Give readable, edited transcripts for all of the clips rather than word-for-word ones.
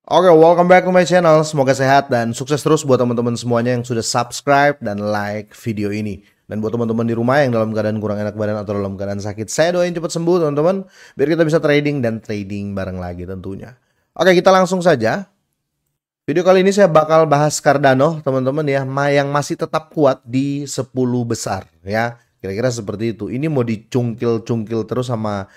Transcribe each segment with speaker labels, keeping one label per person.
Speaker 1: Oke, welcome back to my channel. Semoga sehat dan sukses terus buat teman-teman semuanya yang sudah subscribe dan like video ini. Dan buat teman-teman di rumah yang dalam keadaan kurang enak badan atau dalam keadaan sakit, saya doain cepat sembuh teman-teman, biar kita bisa trading dan trading bareng lagi tentunya. Oke, kita langsung saja. Video kali ini saya bakal bahas Cardano, teman-teman ya, yang masih tetap kuat di 10 besar ya. Kira-kira seperti itu. Ini mau dicungkil-cungkil terus sama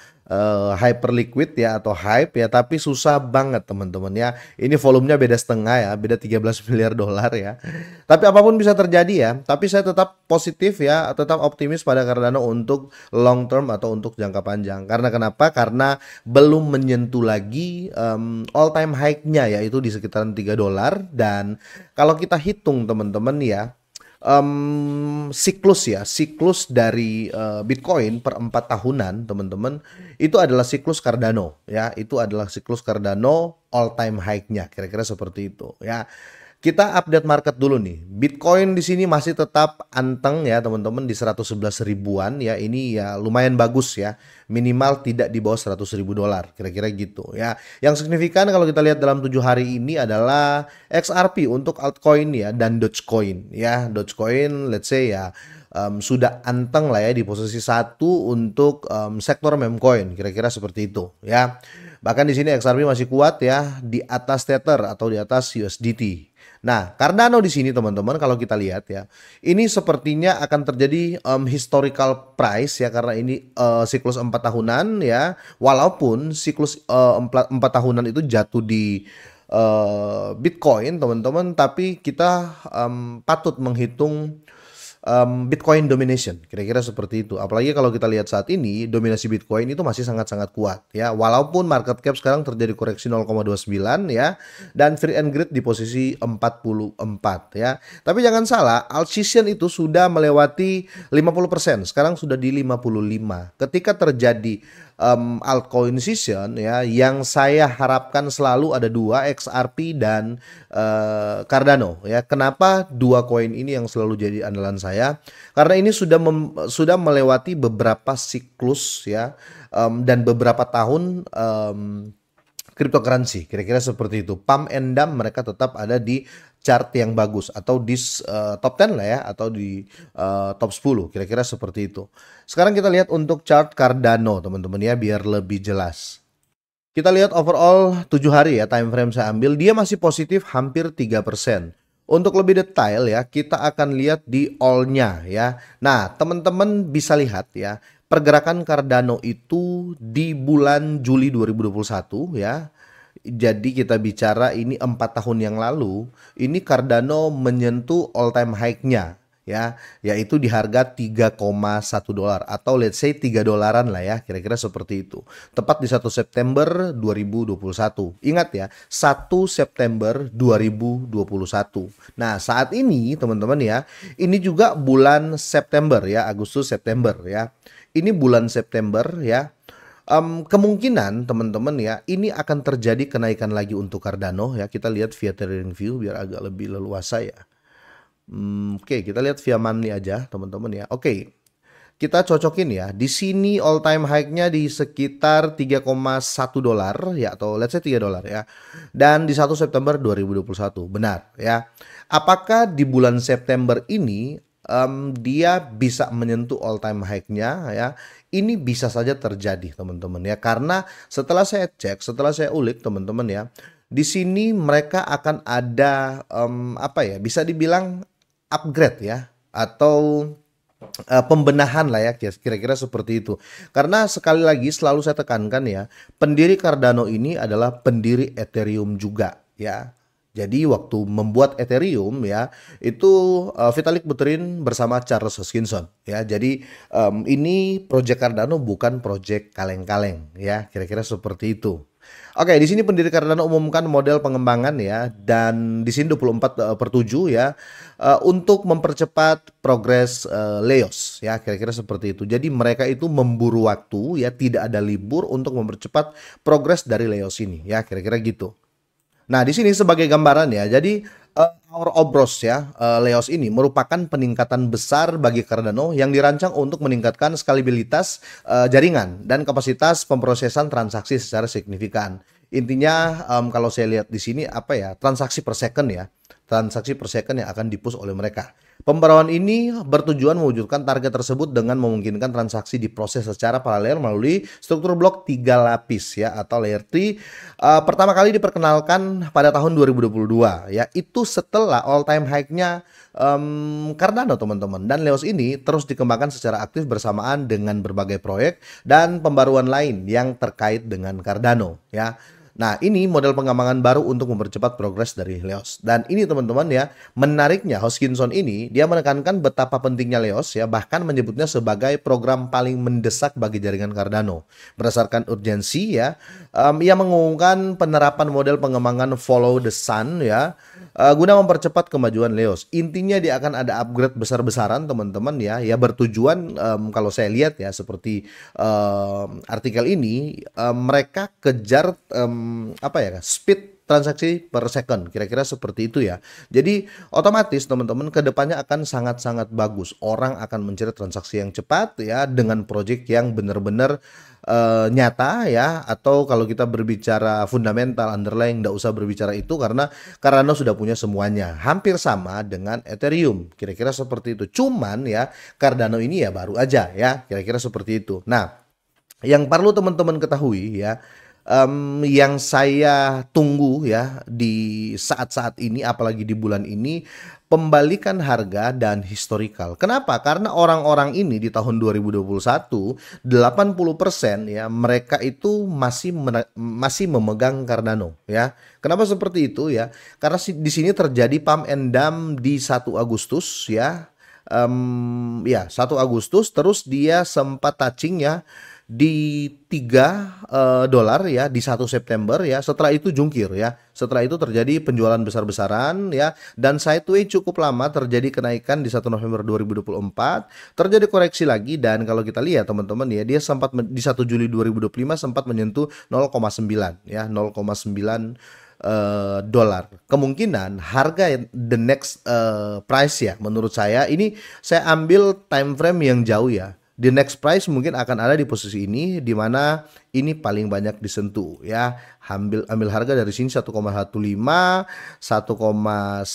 Speaker 1: hyperliquid ya atau hype ya, tapi susah banget teman-teman ya. Ini volumenya beda setengah ya, beda 13 miliar dolar ya. Tapi apapun bisa terjadi ya, tapi saya tetap positif ya, tetap optimis pada Cardano untuk long term atau untuk jangka panjang. Karena kenapa? Karena belum menyentuh lagi all time high-nya yaitu di sekitaran 3 dolar. Dan kalau kita hitung teman-teman ya, siklus dari Bitcoin per 4 tahunan teman-teman, itu adalah siklus Cardano ya, itu adalah siklus Cardano all time high-nya, kira-kira seperti itu ya. Kita update market dulu nih. Bitcoin di sini masih tetap anteng ya teman-teman di 111 ribuan ya. Ini ya lumayan bagus ya. Minimal tidak di bawah 100 ribu dolar. Kira-kira gitu ya. Yang signifikan kalau kita lihat dalam 7 hari ini adalah XRP untuk altcoin ya dan Dogecoin ya. Dogecoin let's say ya sudah anteng lah ya di posisi 1 untuk sektor meme coin. Kira-kira seperti itu ya. Bahkan di sini XRP masih kuat ya di atas Tether atau di atas USDT. Nah, Cardano di sini teman-teman kalau kita lihat ya, ini sepertinya akan terjadi historical price ya karena ini siklus 4 tahunan ya. Walaupun siklus 4 tahunan itu jatuh di Bitcoin teman-teman, tapi kita patut menghitung Bitcoin domination, kira-kira seperti itu. Apalagi kalau kita lihat saat ini dominasi Bitcoin itu masih sangat-sangat kuat ya. Walaupun market cap sekarang terjadi koreksi 0,29 ya, dan free and greed di posisi 44 ya. Tapi jangan salah, altcoin itu sudah melewati 50%, sekarang sudah di 55. Ketika terjadi altcoin season ya, yang saya harapkan selalu ada dua, XRP dan Cardano ya. Kenapa dua koin ini yang selalu jadi andalan saya? Karena ini sudah melewati beberapa siklus ya, dan beberapa tahun cryptocurrency, kira-kira seperti itu. Pump and dump mereka tetap ada di chart yang bagus atau di top 10 lah ya, atau di top 10, kira-kira seperti itu. Sekarang kita lihat untuk chart Cardano teman-teman ya, biar lebih jelas. Kita lihat overall 7 hari ya, time frame saya ambil, dia masih positif hampir 3%. Untuk lebih detail ya, kita akan lihat di all-nya ya. Nah, teman-teman bisa lihat ya, pergerakan Cardano itu di bulan Juli 2021 ya. Jadi kita bicara ini 4 tahun yang lalu, ini Cardano menyentuh all time high-nya ya, yaitu di harga 3,1 dolar atau let's say 3 dolaran lah ya, kira-kira seperti itu. Tepat di 1 September 2021. Ingat ya, 1 September 2021. Nah, saat ini teman-teman ya, ini juga bulan September ya, Agustus September ya. Ini bulan September ya. Kemungkinan teman-teman ya, ini akan terjadi kenaikan lagi untuk Cardano ya. Kita lihat via trading view biar agak lebih leluasa ya. Oke, kita lihat via monthly aja teman-teman ya. Oke, kita cocokin ya. Di sini all time high-nya di sekitar 3,1 dolar ya, atau let's say 3 dolar ya. Dan di 1 September 2021. Benar ya. Apakah di bulan September ini dia bisa menyentuh all time high-nya ya? Ini bisa saja terjadi teman-teman ya, karena setelah saya cek, setelah saya ulik teman-teman ya, di sini mereka akan ada apa ya, bisa dibilang upgrade ya, atau pembenahan lah ya, kira-kira seperti itu. Karena sekali lagi selalu saya tekankan ya, pendiri Cardano ini adalah pendiri Ethereum juga ya. Jadi waktu membuat Ethereum ya, itu Vitalik Buterin bersama Charles Hoskinson ya. Jadi ini project Cardano bukan project kaleng-kaleng ya, kira-kira seperti itu. Oke, di sini pendiri Cardano umumkan model pengembangan ya, dan di sini 24/7 ya, untuk mempercepat progres Leos ya, kira-kira seperti itu. Jadi mereka itu memburu waktu ya, tidak ada libur untuk mempercepat progres dari Leos ini ya, kira-kira gitu. Nah, di sini sebagai gambaran ya, jadi Hour of Bros ya, Leos ini merupakan peningkatan besar bagi Cardano yang dirancang untuk meningkatkan skalabilitas jaringan dan kapasitas pemrosesan transaksi secara signifikan. Intinya, kalau saya lihat di sini apa ya, transaksi per second ya, transaksi per second yang akan di-push oleh mereka. Pembaruan ini bertujuan mewujudkan target tersebut dengan memungkinkan transaksi diproses secara paralel melalui struktur blok 3 lapis ya atau layer 3. Pertama kali diperkenalkan pada tahun 2022 ya, itu setelah all time high-nya Cardano teman-teman. Dan Leos ini terus dikembangkan secara aktif bersamaan dengan berbagai proyek dan pembaruan lain yang terkait dengan Cardano ya. Nah, ini model pengembangan baru untuk mempercepat progres dari Leos. Dan ini teman-teman ya, menariknya Hoskinson ini dia menekankan betapa pentingnya Leos ya, bahkan menyebutnya sebagai program paling mendesak bagi jaringan Cardano. Berdasarkan urgensi ya, ia mengumumkan penerapan model pengembangan follow the sun ya, guna mempercepat kemajuan Leos. Intinya dia akan ada upgrade besar-besaran teman-teman ya, ya bertujuan kalau saya lihat ya seperti artikel ini mereka kejar apa ya, speed transaksi per second, kira-kira seperti itu ya. Jadi otomatis teman-teman kedepannya akan sangat-sangat bagus. Orang akan mencari transaksi yang cepat ya dengan project yang benar-benar nyata ya. Atau kalau kita berbicara fundamental underlying, nggak usah berbicara itu karena Cardano sudah punya semuanya. Hampir sama dengan Ethereum, kira-kira seperti itu. Cuman ya Cardano ini ya baru aja ya, kira-kira seperti itu. Nah, yang perlu teman-teman ketahui ya, yang saya tunggu ya di saat-saat ini, apalagi di bulan ini, pembalikan harga dan historical. Kenapa? Karena orang-orang ini di tahun 2021, 80% ya mereka itu masih memegang Cardano ya. Kenapa seperti itu ya? Karena di sini terjadi pump and dump di 1 Agustus ya. Ya 1 Agustus, terus dia sempat touching ya di 3 dolar ya di 1 September ya. Setelah itu jungkir ya. Setelah itu terjadi penjualan besar-besaran ya, dan sideway cukup lama, terjadi kenaikan di 1 November 2024, terjadi koreksi lagi, dan kalau kita lihat teman-teman ya, dia sempat di 1 Juli 2025 sempat menyentuh 0,9 ya, 0,9 dolar. Kemungkinan harga the next price ya, menurut saya ini saya ambil time frame yang jauh ya. The next price mungkin akan ada di posisi ini, di mana ini paling banyak disentuh ya. Ambil harga dari sini 1,15, 1,155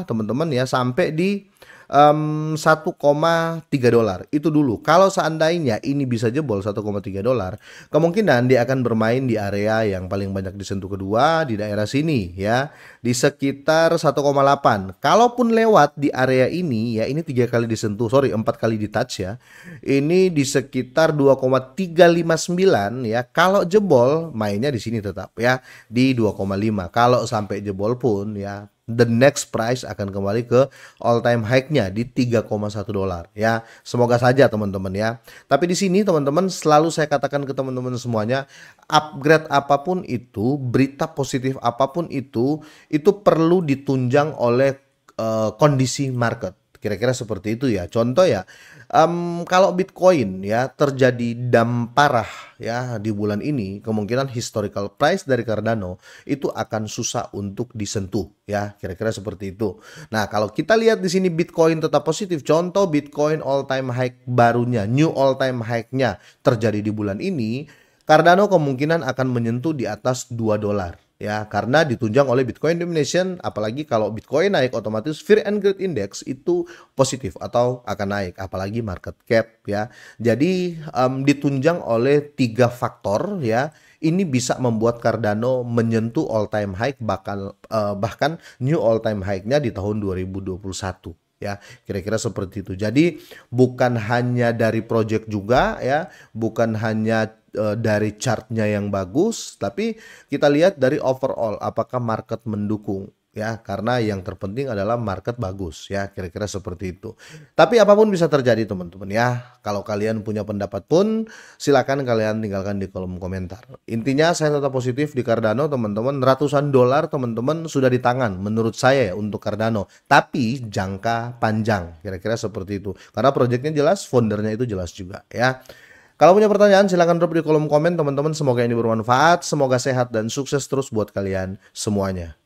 Speaker 1: teman-teman ya, sampai di 1,3 dolar. Itu dulu. Kalau seandainya ini bisa jebol 1,3 dolar, kemungkinan dia akan bermain di area yang paling banyak disentuh kedua, di daerah sini ya, di sekitar 1,8. Kalaupun lewat di area ini ya, ini 3 kali disentuh, 4 kali di touch ya, ini di sekitar 2,359 ya. Kalau jebol mainnya di sini tetap ya, di 2,5. Kalau sampai jebol pun ya, the next price akan kembali ke all time high-nya di 3,1 dolar ya. Semoga saja teman-teman ya. Tapi di sini teman-teman, selalu saya katakan ke teman-teman semuanya, upgrade apapun itu, berita positif apapun itu perlu ditunjang oleh kondisi market. Kira-kira seperti itu ya. Contoh ya, kalau Bitcoin ya terjadi dump parah ya di bulan ini, kemungkinan historical price dari Cardano itu akan susah untuk disentuh ya, kira-kira seperti itu. Nah, kalau kita lihat di sini Bitcoin tetap positif. Contoh Bitcoin all time high barunya, new all time high-nya terjadi di bulan ini, Cardano kemungkinan akan menyentuh di atas 2 dolar. Ya, karena ditunjang oleh Bitcoin domination, apalagi kalau Bitcoin naik, otomatis Fear and Greed Index itu positif atau akan naik, apalagi market cap ya. Jadi ditunjang oleh 3 faktor ya. Ini bisa membuat Cardano menyentuh all time high, bahkan new all time high-nya di tahun 2021. Ya, kira-kira seperti itu. Jadi bukan hanya dari project juga ya, bukan hanya dari chartnya yang bagus, tapi kita lihat dari overall apakah market mendukung ya, karena yang terpenting adalah market bagus ya, kira-kira seperti itu. Tapi apapun bisa terjadi teman-teman ya. Kalau kalian punya pendapat pun silakan kalian tinggalkan di kolom komentar. Intinya saya tetap positif di Cardano teman-teman. Ratusan dolar teman-teman sudah di tangan menurut saya ya untuk Cardano, tapi jangka panjang, kira-kira seperti itu. Karena proyeknya jelas, foundernya itu jelas juga ya. Kalau punya pertanyaan silahkan drop di kolom komen teman-teman. Semoga ini bermanfaat, semoga sehat dan sukses terus buat kalian semuanya.